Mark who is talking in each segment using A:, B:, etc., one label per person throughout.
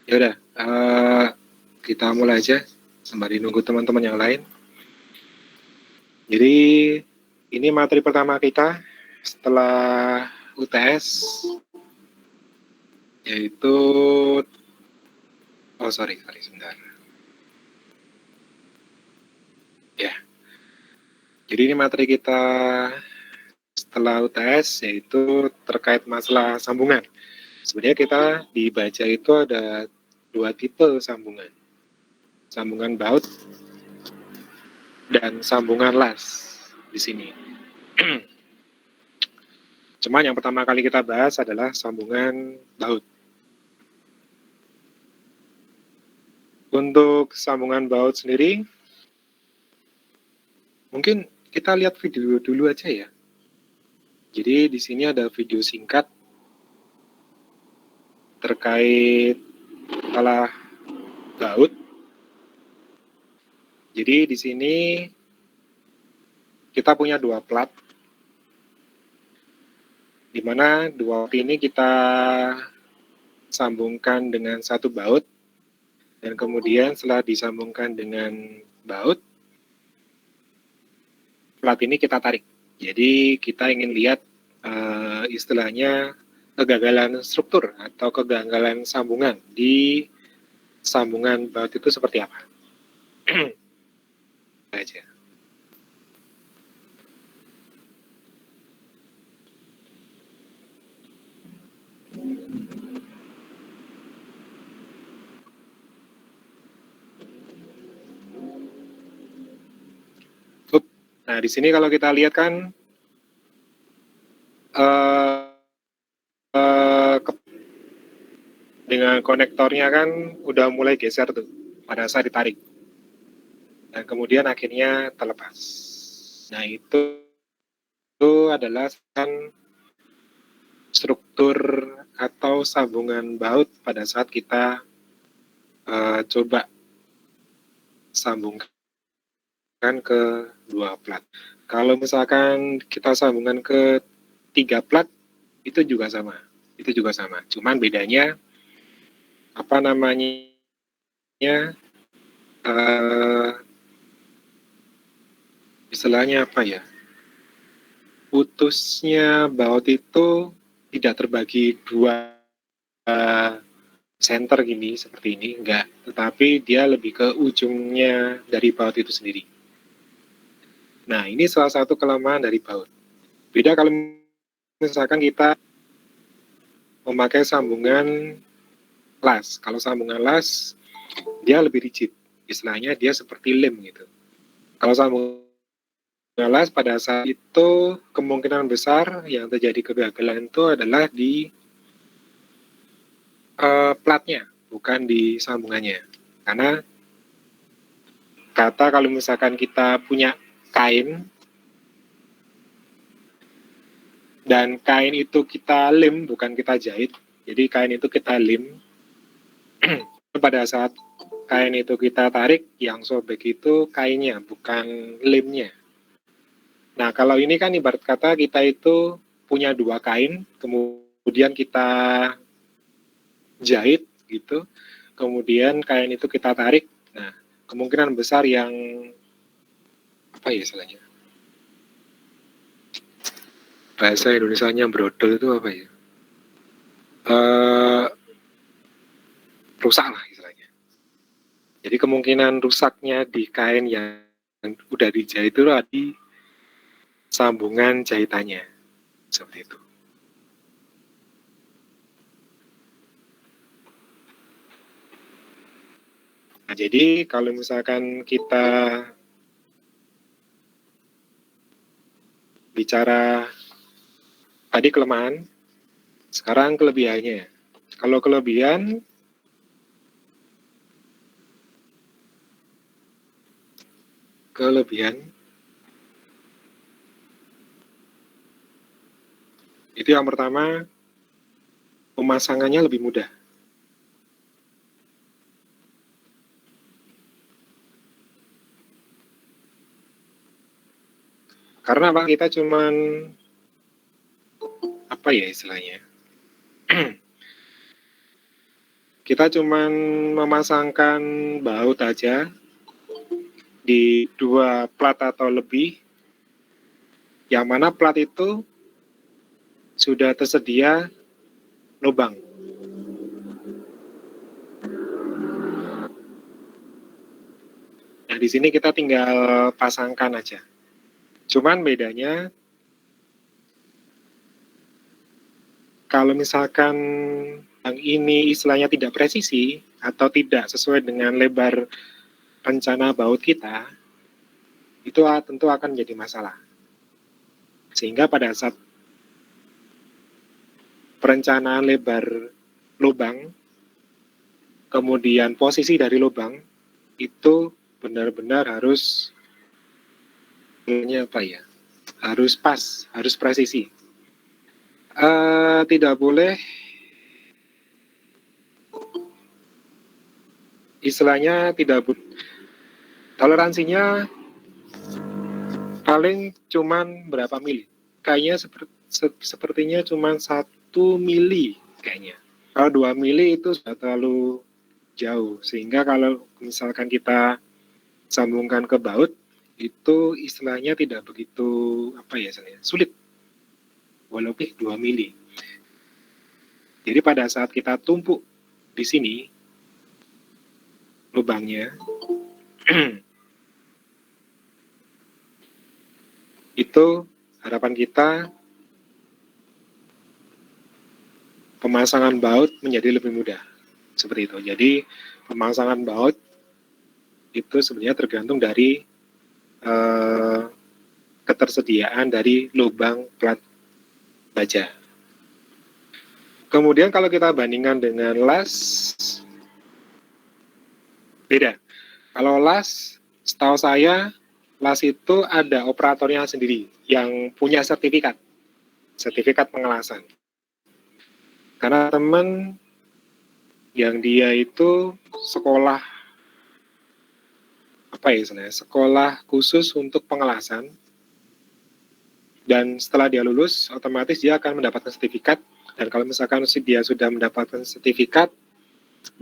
A: Ya udah, kita mulai aja sembari nunggu teman-teman yang lain. Jadi ini materi pertama kita setelah UTS, yaitu sorry sebentar. Ya, jadi ini materi kita setelah UTS yaitu terkait masalah sambungan. Sebenarnya kita dibaca itu ada dua tipe sambungan. Sambungan baut dan sambungan las di sini. Cuman yang pertama kali kita bahas adalah sambungan baut. Untuk sambungan baut sendiri, mungkin kita lihat video dulu aja ya. Jadi di sini ada video singkat terkait masalah baut. Jadi di sini kita punya dua plat, di mana dua plat ini kita sambungkan dengan satu baut, dan kemudian setelah disambungkan dengan baut, plat ini kita tarik. Jadi kita ingin lihat istilahnya kegagalan struktur atau kegagalan sambungan di sambungan baut itu seperti apa. aja. Nah, di sini kalau kita lihat kan dengan konektornya kan udah mulai geser tuh pada saat ditarik. Dan kemudian akhirnya terlepas. Nah, itu adalah struktur atau sambungan baut pada saat kita coba sambungkan ke dua plat. Kalau misalkan kita sambungkan ke 3 plat, itu juga sama. Cuman bedanya apa namanya? Istilahnya apa ya? Putusnya baut itu tidak terbagi dua center gini seperti ini, enggak, tetapi dia lebih ke ujungnya dari baut itu sendiri. Nah, ini salah satu kelemahan dari baut. Beda kalau misalkan kita memakai sambungan las. Kalau sambungan las, dia lebih rigid. Istilahnya dia seperti lem gitu. Kalau sambungan las pada saat itu kemungkinan besar yang terjadi kegagalan itu adalah di platnya, bukan di sambungannya. Karena kata kalau misalkan kita punya kain dan kain itu kita lem, bukan kita jahit, jadi kain itu kita lem, pada saat kain itu kita tarik, yang sobek itu kainnya, bukan lemnya. Nah, kalau ini kan ibarat kata kita itu punya dua kain, kemudian kita jahit gitu, kemudian kain itu kita tarik. Nah, kemungkinan besar yang apa ya istilahnya, bahasa Indonesianya brodol itu apa ya, rusak lah istilahnya. Jadi kemungkinan rusaknya di kain yang udah dijahit itu di sambungan jahitannya, seperti itu. Nah, jadi kalau misalkan kita bicara tadi kelemahan, sekarang kelebihannya. Kalau kelebihan, itu yang pertama, pemasangannya lebih mudah. Karena apa, kita cuman apa ya istilahnya, kita cuman memasangkan baut aja di 2 plat atau lebih, yang mana plat itu sudah tersedia lubang. Nah, di sini kita tinggal pasangkan aja. Cuman bedanya, kalau misalkan yang ini istilahnya tidak presisi atau tidak sesuai dengan lebar rencana baut kita, itu tentu akan menjadi masalah. Sehingga pada saat perencanaan lebar lubang, kemudian posisi dari lubang, itu benar-benar harus harus pas, harus presisi. Tidak boleh istilahnya toleransinya paling cuman berapa mili. Kayaknya sepertinya cuman 1 mili kayaknya. Kalau 2 mili itu sudah terlalu jauh, sehingga kalau misalkan kita sambungkan ke baut, itu istilahnya tidak begitu sulit, walaupun 2 mili. Jadi pada saat kita tumpuk di sini lubangnya, itu harapan kita pemasangan baut menjadi lebih mudah. Seperti itu. Jadi pemasangan baut itu sebenarnya tergantung dari ketersediaan dari lubang plat baja. Kemudian kalau kita bandingkan dengan las, beda. Kalau las, setahu saya, las itu ada operatornya sendiri yang punya sertifikat pengelasan. Karena teman yang dia itu sekolah sekolah khusus untuk pengelasan, dan setelah dia lulus otomatis dia akan mendapatkan sertifikat, dan kalau misalkan dia sudah mendapatkan sertifikat,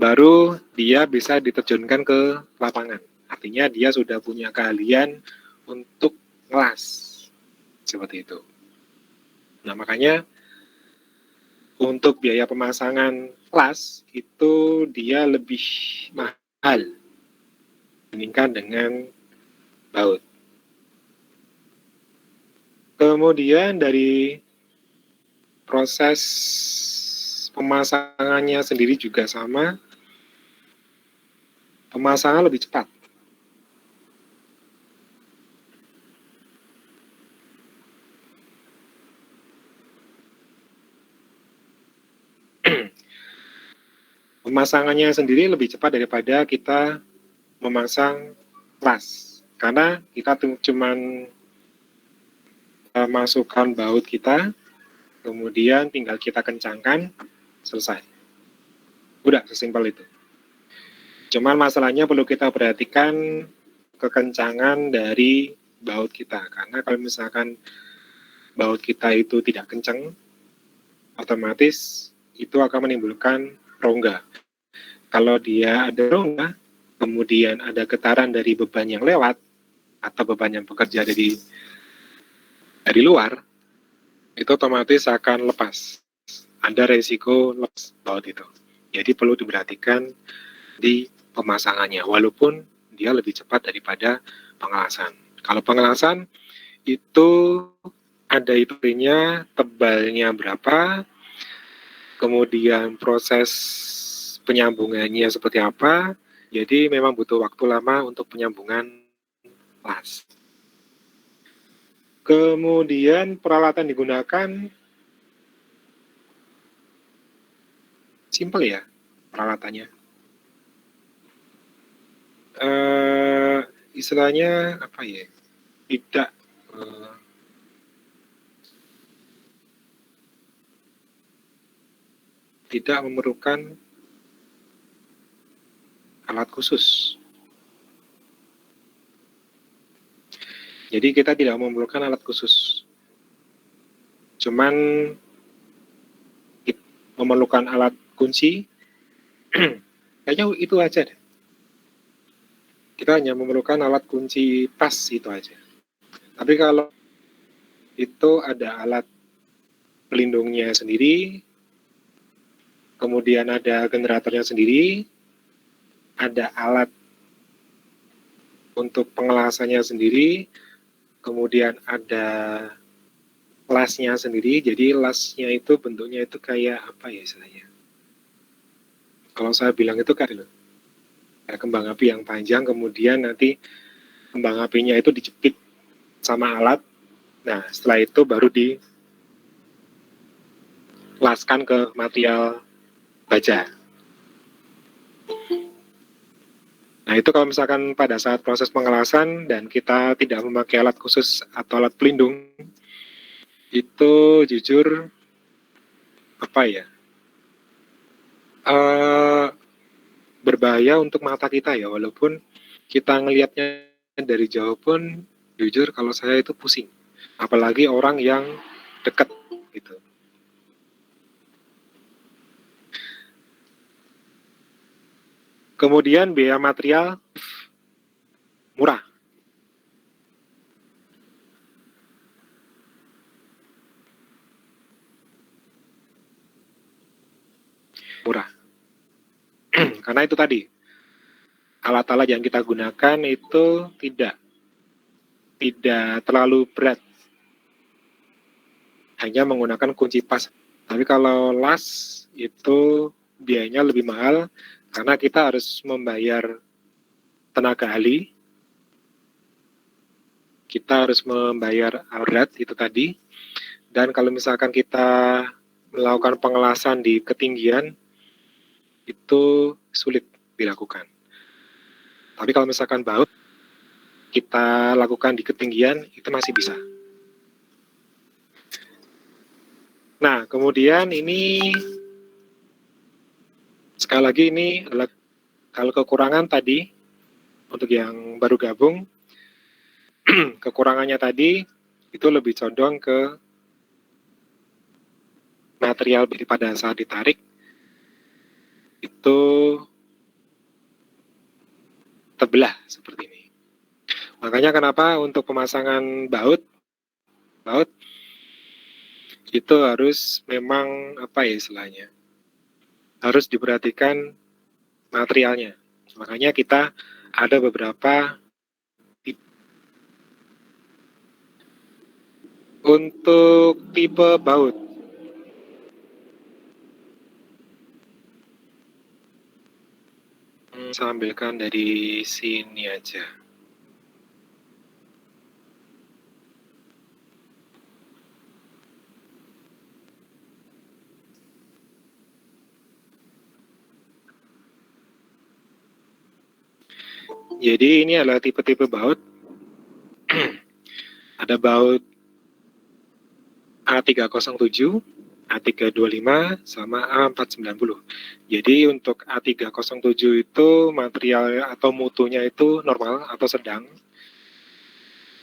A: baru dia bisa diterjunkan ke lapangan. Artinya dia sudah punya keahlian untuk ngelas, seperti itu. Nah, makanya untuk biaya pemasangan las itu dia lebih mahal dibandingkan dengan baut. Kemudian dari proses pemasangannya sendiri juga sama, pemasangan lebih cepat. Pemasangannya sendiri lebih cepat daripada kita memasang las, karena kita cuman masukkan baut kita, kemudian tinggal kita kencangkan, selesai. Udah sesimpel itu. Cuman masalahnya perlu kita perhatikan kekencangan dari baut kita, karena kalau misalkan baut kita itu tidak kencang, otomatis itu akan menimbulkan rongga. Kalau dia ada rongga, kemudian ada getaran dari beban yang lewat atau beban yang bekerja dari luar, itu otomatis akan lepas. Ada resiko lepas baut itu. Jadi perlu diperhatikan di pemasangannya, walaupun dia lebih cepat daripada pengelasan. Kalau pengelasan itu ada IP-nya, tebalnya berapa, kemudian proses penyambungannya seperti apa, jadi memang butuh waktu lama untuk penyambungan las. Kemudian peralatan digunakan simple ya peralatannya. Istilahnya apa ya? Tidak memerlukan alat khusus. Jadi kita tidak memerlukan alat khusus. Cuman memerlukan alat kunci Kayaknya itu aja deh. Kita hanya memerlukan alat kunci pas itu aja. Tapi kalau itu ada alat pelindungnya sendiri, kemudian ada generatornya sendiri, ada alat untuk pengelasannya sendiri, kemudian ada lasnya sendiri. Jadi lasnya itu bentuknya itu kayak apa ya istilahnya? Kalau saya bilang itu kayak kembang api yang panjang, kemudian nanti kembang apinya itu dijepit sama alat. Nah, setelah itu baru dilaskan ke material baja. Nah, itu kalau misalkan pada saat proses pengelasan dan kita tidak memakai alat khusus atau alat pelindung, itu jujur apa ya, berbahaya untuk mata kita ya, walaupun kita ngelihatnya dari jauh pun jujur kalau saya itu pusing, apalagi orang yang dekat gitu. Kemudian biaya material murah. Murah. Karena itu tadi, alat-alat yang kita gunakan itu tidak terlalu berat. Hanya menggunakan kunci pas. Tapi kalau las itu biayanya lebih mahal karena kita harus membayar tenaga ahli, kita harus membayar alat itu tadi, dan kalau misalkan kita melakukan pengelasan di ketinggian, itu sulit dilakukan. Tapi kalau misalkan baut, kita lakukan di ketinggian, itu masih bisa. Nah, kemudian ini, sekali lagi ini adalah kalau kekurangan tadi, untuk yang baru gabung, kekurangannya tadi itu lebih condong ke material pada saat ditarik itu terbelah seperti ini. Makanya kenapa untuk pemasangan baut itu harus memang apa ya istilahnya, harus diperhatikan materialnya. Makanya kita ada beberapa untuk tipe baut. Saya ambilkan dari sini aja. Jadi ini adalah tipe-tipe baut. Ada baut A307, A325, sama A490. Jadi untuk A307 itu material atau mutunya itu normal atau sedang.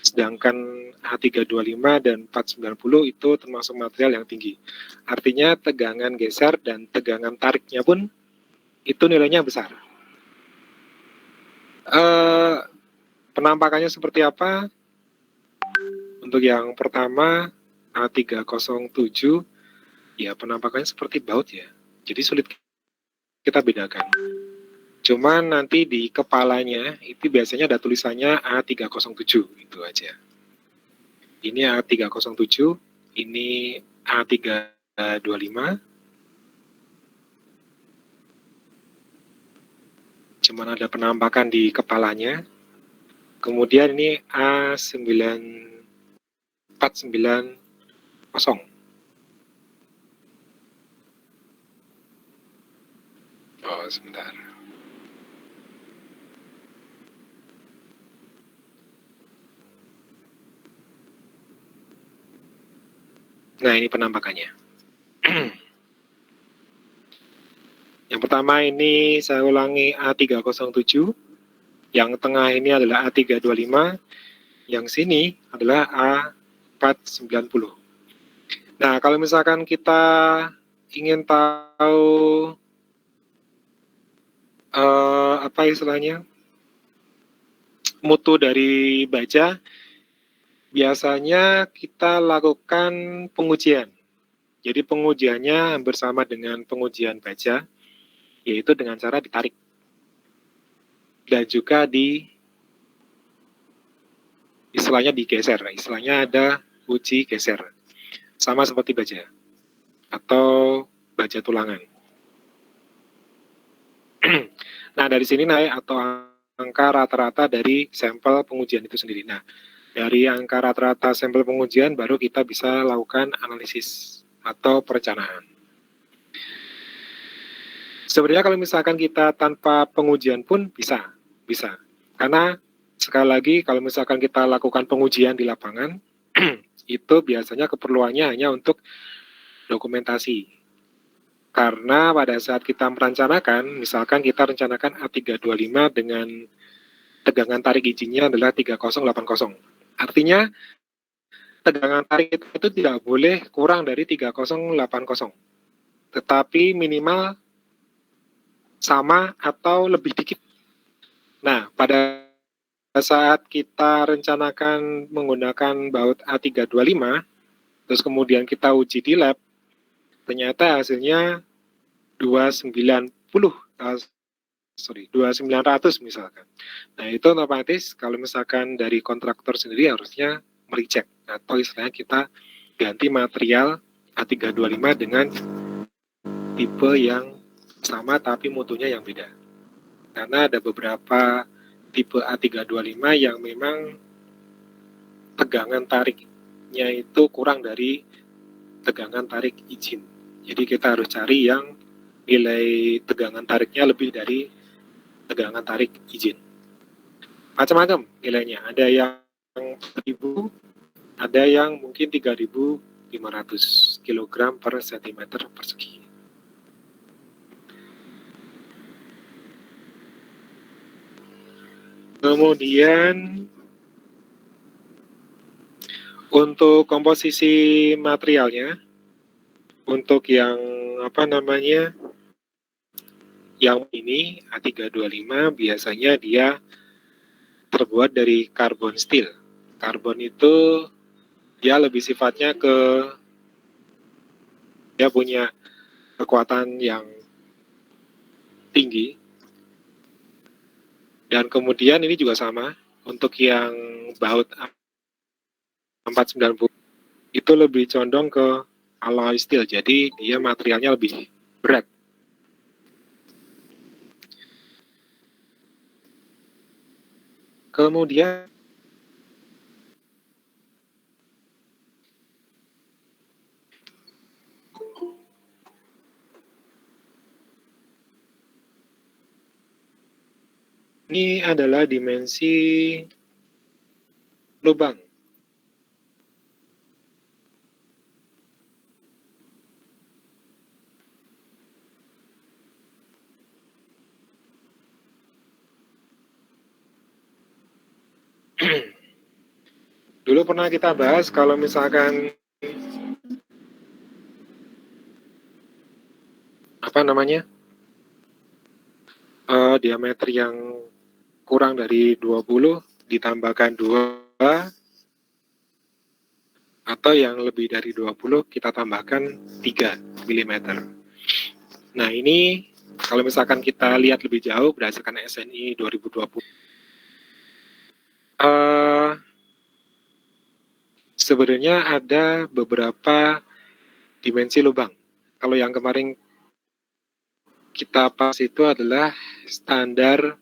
A: Sedangkan A325 dan 490 itu termasuk material yang tinggi. Artinya tegangan geser dan tegangan tariknya pun itu nilainya besar. Penampakannya seperti apa? Untuk yang pertama A307, ya penampakannya seperti baut ya. Jadi sulit kita bedakan. Cuman nanti di kepalanya itu biasanya ada tulisannya A307, itu aja. Ini A307, ini A325. Cuman ada penampakan di kepalanya. Kemudian ini A9490. Oh, sebentar. Nah, ini penampakannya. Yang pertama ini saya ulangi A307. Yang tengah ini adalah A325. Yang sini adalah A490. Nah, kalau misalkan kita ingin tahu apa istilahnya, mutu dari baja, biasanya kita lakukan pengujian. Jadi pengujiannya bersama dengan pengujian baja, yaitu dengan cara ditarik. Dan juga istilahnya digeser. Istilahnya ada uji geser. Sama seperti baja. Atau baja tulangan. Nah, dari sini naik atau angka rata-rata dari sampel pengujian itu sendiri. Nah, dari angka rata-rata sampel pengujian baru kita bisa lakukan analisis atau perencanaan. Sebenarnya kalau misalkan kita tanpa pengujian pun bisa. Karena sekali lagi kalau misalkan kita lakukan pengujian di lapangan, itu biasanya keperluannya hanya untuk dokumentasi. Karena pada saat kita merencanakan, misalkan kita rencanakan A325 dengan tegangan tarik izinnya adalah 3080. Artinya tegangan tarik itu tidak boleh kurang dari 3080. Tetapi minimal sama atau lebih dikit. Nah, pada saat kita rencanakan menggunakan baut A325, terus kemudian kita uji di lab, ternyata hasilnya 2900 misalkan. Nah, itu otomatis kalau misalkan dari kontraktor sendiri harusnya mereject atau istilahnya kita ganti material A325 dengan tipe yang sama tapi mutunya yang beda. Karena ada beberapa tipe A325 yang memang tegangan tariknya itu kurang dari tegangan tarik izin. Jadi kita harus cari yang nilai tegangan tariknya lebih dari tegangan tarik izin. Macam-macam nilainya. Ada yang 1.000, ada yang mungkin 3.500 kg per cm persegi. Kemudian untuk komposisi materialnya, untuk yang yang ini A325 biasanya dia terbuat dari karbon steel. Karbon itu dia lebih sifatnya dia punya kekuatan yang tinggi. Dan kemudian ini juga sama untuk yang baut 490 itu lebih condong ke alloy steel. Jadi dia materialnya lebih berat. Kemudian ini adalah dimensi lubang. Dulu pernah kita bahas kalau misalkan diameter yang kurang dari 20 ditambahkan 2, atau yang lebih dari 20 kita tambahkan 3 mm. Nah, ini kalau misalkan kita lihat lebih jauh berdasarkan SNI 2020, sebenarnya ada beberapa dimensi lubang. Kalau yang kemarin kita bahas itu adalah standar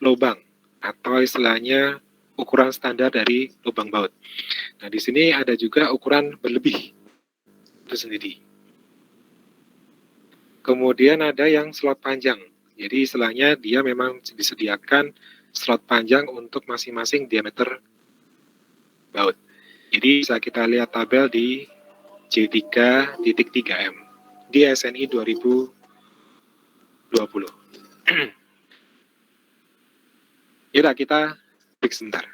A: lubang atau istilahnya ukuran standar dari lubang baut. Nah, di sini ada juga ukuran berlebih itu sendiri. Kemudian ada yang slot panjang. Jadi istilahnya dia memang disediakan slot panjang untuk masing-masing diameter baut. Jadi bisa kita lihat tabel di J3.3M di SNI 2020. Yaudah, kita break sebentar.